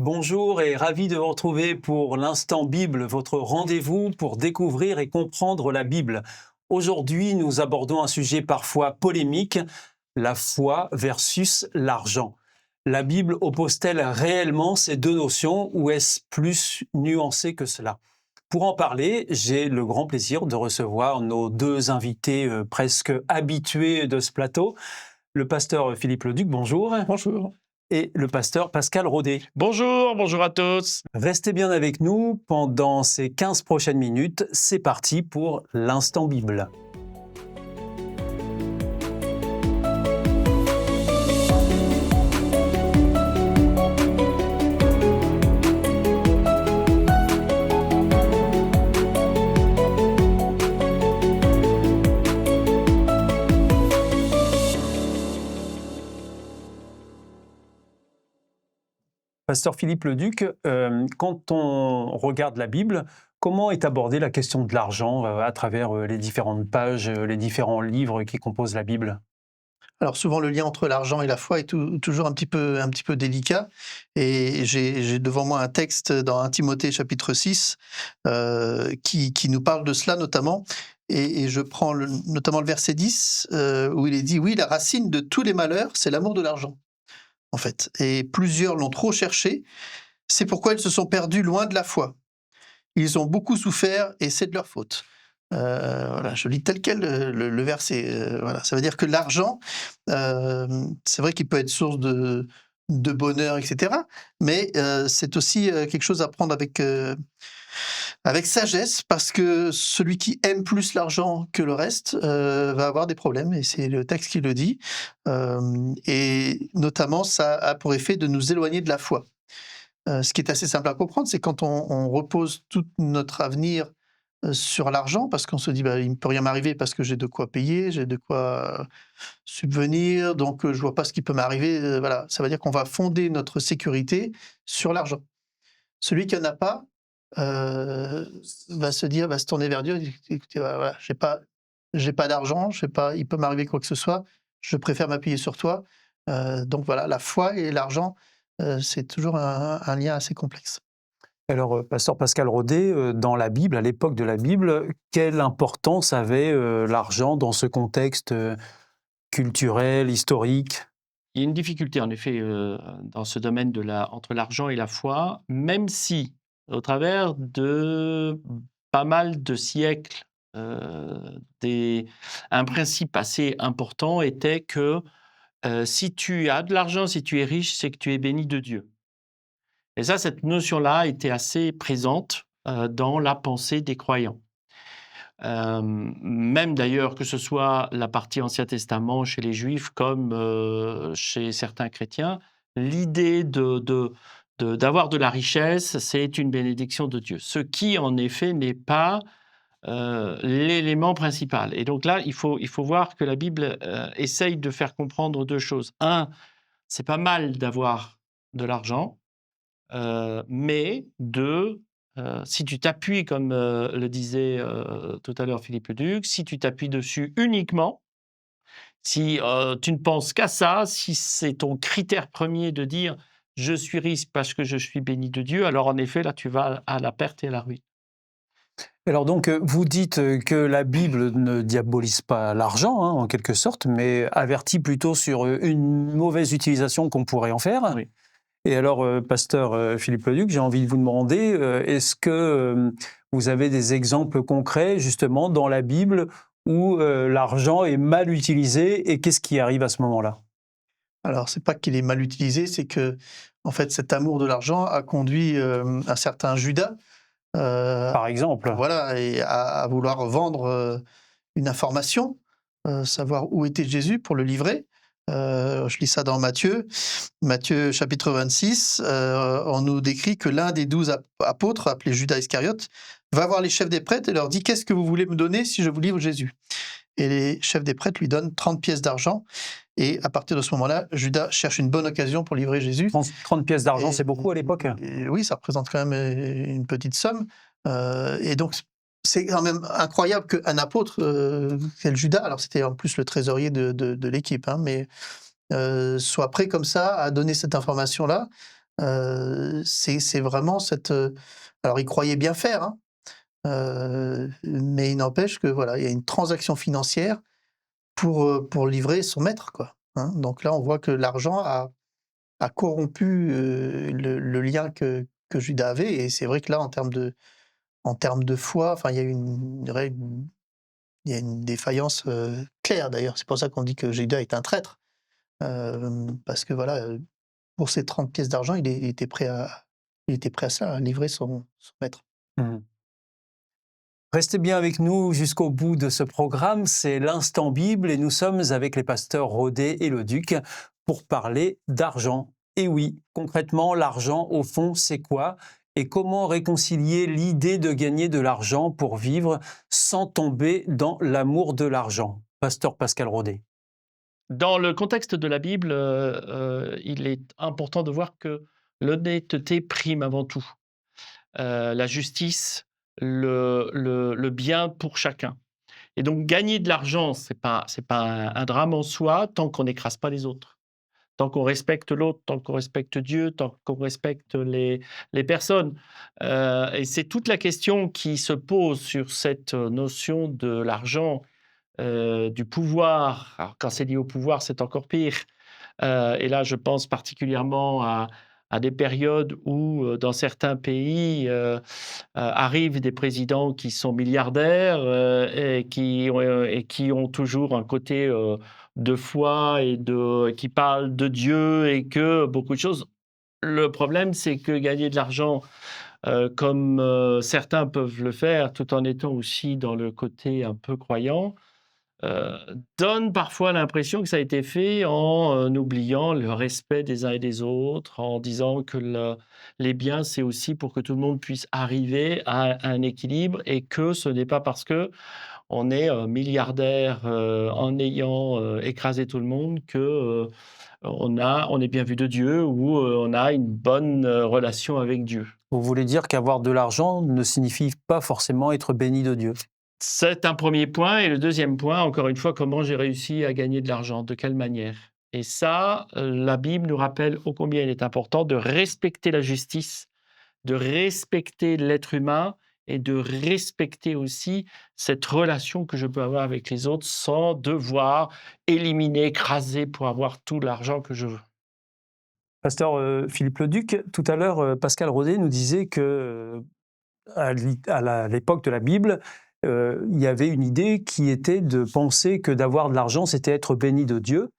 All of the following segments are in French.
Bonjour et ravi de vous retrouver pour l'Instant Bible, votre rendez-vous pour découvrir et comprendre la Bible. Aujourd'hui, nous abordons un sujet parfois polémique, la foi versus l'argent. La Bible oppose-t-elle réellement ces deux notions ou est-ce plus nuancé que cela? Pour en parler, j'ai le grand plaisir de recevoir nos deux invités presque habitués de ce plateau, le pasteur Philippe Leduc, bonjour, Bonjour. et le pasteur Pascal Rodet. Bonjour, bonjour à tous. Restez bien avec nous pendant ces 15 prochaines minutes. C'est parti pour l'Instant Bible. Pasteur Philippe Leduc, quand on regarde la Bible, comment est abordée la question de l'argent à travers les différentes pages, les différents livres qui composent la Bible? Alors souvent le lien entre l'argent et la foi est toujours un petit peu délicat et j'ai devant moi un texte dans 1 Timothée chapitre 6 qui nous parle de cela notamment et je prends notamment le verset 10 où il est dit: «Oui, la racine de tous les malheurs, c'est l'amour de l'argent», en fait, et plusieurs l'ont trop cherché, c'est pourquoi ils se sont perdus loin de la foi. Ils ont beaucoup souffert et c'est de leur faute. Voilà, je lis tel quel le verset. Voilà, ça veut dire que l'argent, c'est vrai qu'il peut être source de bonheur, et cetera, mais c'est aussi quelque chose à prendre avec sagesse, parce que celui qui aime plus l'argent que le reste va avoir des problèmes, et c'est le texte qui le dit. Et notamment, ça a pour effet de nous éloigner de la foi. Ce qui est assez simple à comprendre, c'est quand on repose tout notre avenir, sur l'argent, parce qu'on se dit: «Bah, il ne peut rien m'arriver parce que j'ai de quoi payer, j'ai de quoi subvenir, donc je vois pas ce qui peut m'arriver», voilà. Ça veut dire qu'on va fonder notre sécurité sur l'argent. Celui qui en a pas, va se tourner vers Dieu et dire: «Écoutez, voilà, j'ai pas d'argent, j'ai pas il peut m'arriver quoi que ce soit, je préfère m'appuyer sur toi». Donc voilà, la foi et l'argent, c'est toujours un lien assez complexe. Alors, pasteur Pascal Rodet, dans la Bible, à l'époque de la Bible, quelle importance avait l'argent dans ce contexte culturel, historique? Il y a une difficulté en effet dans ce domaine entre l'argent et la foi, même si au travers de pas mal de siècles, euh, des- un principe assez important était que si tu as de l'argent, si tu es riche, c'est que tu es béni de Dieu. Et ça, cette notion-là était assez présente dans la pensée des croyants. Même d'ailleurs que ce soit la partie Ancien Testament chez les Juifs comme chez certains chrétiens, l'idée d'avoir de la richesse, c'est une bénédiction de Dieu. Ce qui, en effet, n'est pas l'élément principal. Et donc là, il faut voir que la Bible essaye de faire comprendre deux choses. Un, c'est pas mal d'avoir de l'argent, mais deux, si tu t'appuies, comme le disait tout à l'heure Philippe Leduc, si tu t'appuies dessus uniquement, si tu ne penses qu'à ça, si c'est ton critère premier de dire je suis riche parce que je suis béni de Dieu, alors en effet, là, tu vas à la perte et à la ruine. Alors donc, vous dites que la Bible ne diabolise pas l'argent, hein, en quelque sorte, mais avertit plutôt sur une mauvaise utilisation qu'on pourrait en faire. Oui. Et alors, pasteur Philippe Leduc, j'ai envie de vous demander, est-ce que vous avez des exemples concrets, justement, dans la Bible où l'argent est mal utilisé et qu'est-ce qui arrive à ce moment-là? Alors, c'est pas qu'il est mal utilisé, c'est que, en fait, cet amour de l'argent a conduit, un certain Judas, heu, Par exemple. voilà, et à vouloir vendre, une information, savoir où était Jésus pour le livrer. Je lis ça dans Matthieu chapitre 26, on nous décrit que l'un des 12 apôtres, appelé Judas Iscariote, va voir les chefs des prêtres et leur dit: «Qu'est-ce que vous voulez me donner si je vous livre Jésus?» Et les chefs des prêtres lui donnent 30 pièces d'argent, et à partir de ce moment-là, Judas cherche une bonne occasion pour livrer Jésus. 30 pièces d'argent, Et c'est beaucoup à l'époque? et oui, ça représente quand même, une petite somme, et donc c'est quand même incroyable qu'un apôtre, tel Judas, alors c'était en plus le trésorier de l'équipe, hein, mais soit prêt comme ça à donner cette information-là. c'est vraiment cette... alors, il croyait bien faire, hein, mais il n'empêche que, voilà, il y a une transaction financière pour livrer son maître, quoi, hein. Donc là, on voit que l'argent a corrompu, le lien que Judas avait et c'est vrai que là, en termes de foi, enfin, il y a une règle, il y a une défaillance, claire d'ailleurs. C'est pour ça qu'on dit que Judas est un traître, parce que voilà, pour ces 30 pièces d'argent, il était prêt à ça, à livrer son maître. Mhm. Restez bien avec nous jusqu'au bout de ce programme, c'est l'Instant Bible et nous sommes avec les pasteurs Rodet et Leduc pour parler d'argent. Et oui, concrètement, l'argent, au fond, c'est quoi? Et comment réconcilier l'idée de gagner de l'argent pour vivre sans tomber dans l'amour de l'argent? Pasteur Pascal Rodet. Dans le contexte de la Bible, il est important de voir que l'honnêteté prime avant tout. La justice, le bien pour chacun. Et donc gagner de l'argent, c'est pas un drame en soi tant qu'on n'écrase pas les autres. Tant qu'on respecte l'autre, tant qu'on respecte Dieu, tant qu'on respecte les personnes. Et c'est toute la question qui se pose sur cette notion de l'argent, du pouvoir. Alors quand c'est lié au pouvoir, c'est encore pire. Et là, je pense particulièrement à des périodes où, dans certains pays, arrivent des présidents qui sont milliardaires, et qui ont toujours un côté, de foi et qui parlent de Dieu et que beaucoup de choses. Le problème, c'est que gagner de l'argent, comme, certains peuvent le faire, tout en étant aussi dans le côté un peu croyant, Heu, donne parfois l'impression que ça a été fait en, oubliant le respect des uns et des autres, en disant que les biens, c'est aussi pour que tout le monde puisse arriver à un équilibre et que ce n'est pas parce qu'on est, milliardaire, en ayant, écrasé tout le monde que, on est bien vu de Dieu ou, on a une bonne, relation avec Dieu. Vous voulez dire qu'avoir de l'argent ne signifie pas forcément être béni de Dieu? C'est un premier point et le deuxième point, encore une fois, comment j'ai réussi à gagner de l'argent? De quelle manière? Et ça, la Bible nous rappelle ô combien il est important de respecter la justice, de respecter l'être humain et de respecter aussi cette relation que je peux avoir avec les autres sans devoir éliminer, écraser pour avoir tout l'argent que je veux. Pasteur Philippe Leduc, tout à l'heure, Pascal Rodet nous disait que à l'époque de la Bible, il y avait une idée qui était de penser que d'avoir de l'argent, c'était être béni de Dieu.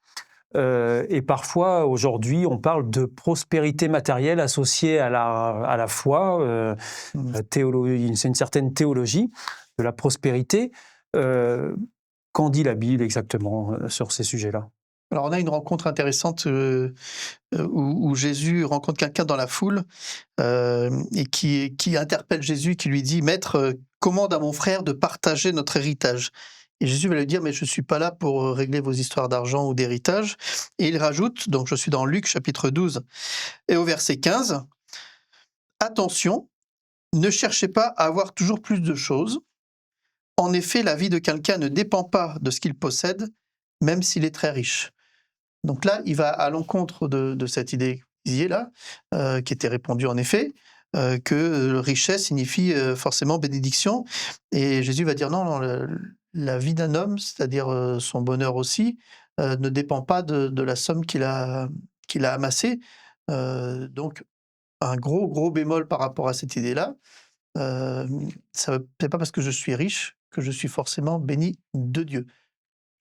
Et parfois, aujourd'hui, on parle de prospérité matérielle associée à la foi, c'est une certaine théologie de la prospérité. Qu'en dit la Bible exactement sur ces sujets-là? Alors, on a une rencontre intéressante, où Jésus rencontre quelqu'un dans la foule, et qui interpelle Jésus, qui lui dit: «Maître, commande à mon frère de partager notre héritage». Et Jésus va lui dire: «Mais je ne suis pas là pour, régler vos histoires d'argent ou d'héritage». Et il rajoute, donc je suis dans Luc chapitre 12 et au verset 15: «Attention, ne cherchez pas à avoir toujours plus de choses. En effet, la vie de quelqu'un ne dépend pas de ce qu'il possède, même s'il est très riche». Donc là, il va à l'encontre de cette idée que vous disiez là, qui était répandue en effet, que richesse signifie, forcément bénédiction. Et Jésus va dire: «Non, non, la vie d'un homme, c'est-à-dire, son bonheur aussi, ne dépend pas de la somme qu'il a amassée». Donc un gros, gros bémol par rapport à cette idée-là. C'est pas parce que je suis riche que je suis forcément béni de Dieu.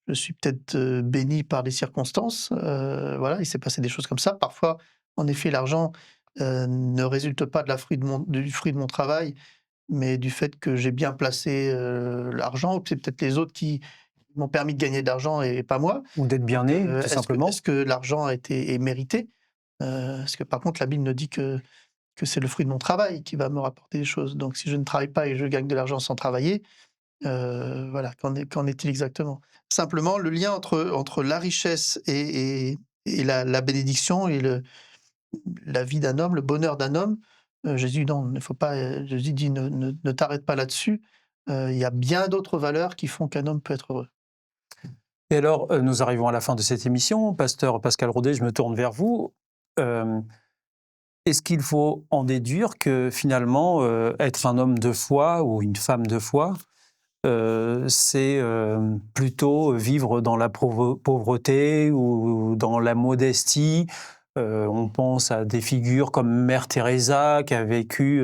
Je suis peut-être, béni par des circonstances, voilà, il s'est passé des choses comme ça. Parfois, en effet, l'argent, ne résulte pas du fruit de mon travail, mais du fait que j'ai bien placé, l'argent. C'est peut-être les autres qui m'ont permis de gagner de l'argent et pas moi. Ou d'être bien né, tout simplement? Est-ce que l'argent est mérité? Parce que par contre, la Bible nous dit que c'est le fruit de mon travail qui va me rapporter des choses. Donc si je ne travaille pas et je gagne de l'argent sans travailler, voilà, qu'en est-il exactement? Simplement, le lien entre la richesse et la bénédiction et la vie d'un homme, le bonheur d'un homme, Jésus non, il ne faut pas, Jésus dit: «Ne t'arrête pas là-dessus, il y a bien d'autres valeurs qui font qu'un homme peut être heureux». Et alors, nous arrivons à la fin de cette émission. Pasteur Pascal Rodet, je me tourne vers vous. Est-ce qu'il faut en déduire que finalement, être un homme de foi ou une femme de foi, c'est plutôt vivre dans la pauvreté ou dans la modestie? On pense à des figures comme Mère Teresa qui a vécu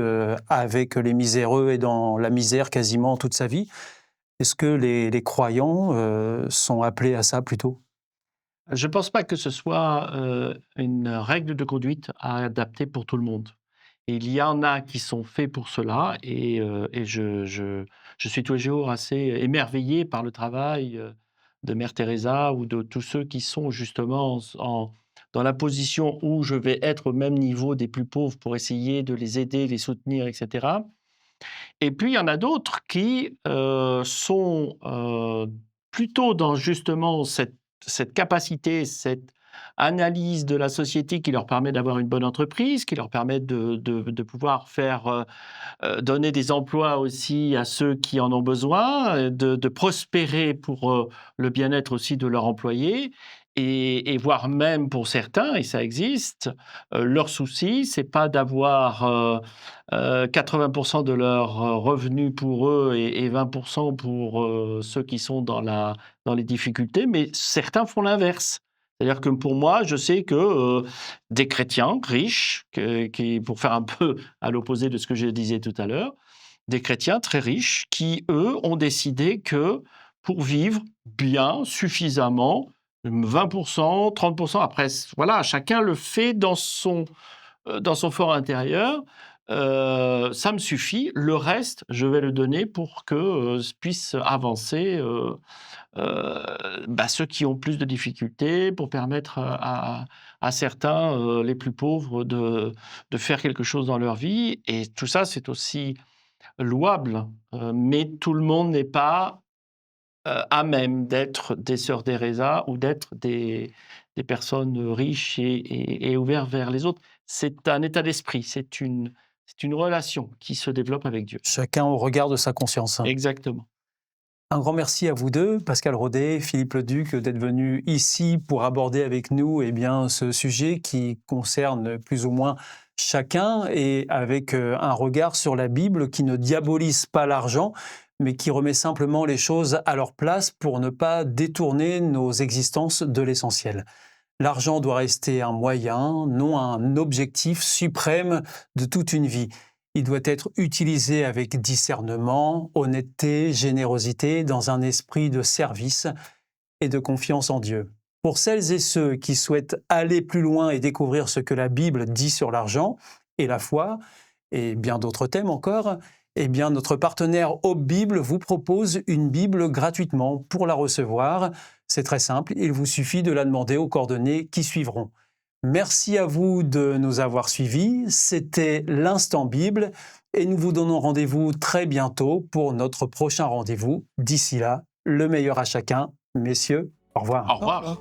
avec les miséreux et dans la misère quasiment toute sa vie. Est-ce que les croyants sont appelés à ça plutôt? Je ne pense pas que ce soit une règle de conduite à adapter pour tout le monde. Et il y en a qui sont faits pour cela et je suis tous les jours assez émerveillé par le travail de Mère Teresa ou de tous ceux qui sont justement dans la position où je vais être au même niveau des plus pauvres pour essayer de les aider, les soutenir, etc. Et puis il y en a d'autres qui sont plutôt dans justement cette capacité, cette analyse de la société qui leur permet d'avoir une bonne entreprise, qui leur permet de pouvoir faire donner des emplois aussi à ceux qui en ont besoin, de prospérer pour le bien-être aussi de leurs employés. Et voire même pour certains, et ça existe, leur souci, c'est pas d'avoir 80% de leurs revenus pour eux et 20% pour ceux qui sont dans les difficultés, mais certains font l'inverse. C'est-à-dire que pour moi, je sais que des chrétiens riches, pour faire un peu à l'opposé de ce que je disais tout à l'heure, des chrétiens très riches qui, eux, ont décidé que pour vivre bien, suffisamment, 20%, 30%, après, voilà, chacun le fait dans son fort intérieur. Ça me suffit. Le reste, je vais le donner pour que puissent avancer ceux qui ont plus de difficultés, pour permettre à certains, les plus pauvres, de faire quelque chose dans leur vie. Et tout ça, c'est aussi louable. Mais tout le monde n'est pas à même d'être des sœurs Teresa ou d'être des personnes riches et ouvertes vers les autres. C'est un état d'esprit, c'est une relation qui se développe avec Dieu. Chacun au regard de sa conscience. Exactement. Un grand merci à vous deux, Pascal Rodet, Philippe Leduc, d'être venus ici pour aborder avec nous ce sujet qui concerne plus ou moins chacun et avec un regard sur la Bible qui ne diabolise pas l'argent, mais qui remet simplement les choses à leur place pour ne pas détourner nos existences de l'essentiel. L'argent doit rester un moyen, non un objectif suprême de toute une vie. Il doit être utilisé avec discernement, honnêteté, générosité, dans un esprit de service et de confiance en Dieu. Pour celles et ceux qui souhaitent aller plus loin et découvrir ce que la Bible dit sur l'argent et la foi, et bien d'autres thèmes encore, notre partenaire Hope Bible vous propose une Bible gratuitement. Pour la recevoir, c'est très simple, il vous suffit de la demander aux coordonnées qui suivront. Merci à vous de nous avoir suivis. C'était l'Instant Bible et nous vous donnons rendez-vous très bientôt pour notre prochain rendez-vous. D'ici là, le meilleur à chacun. Messieurs, au revoir. Au revoir.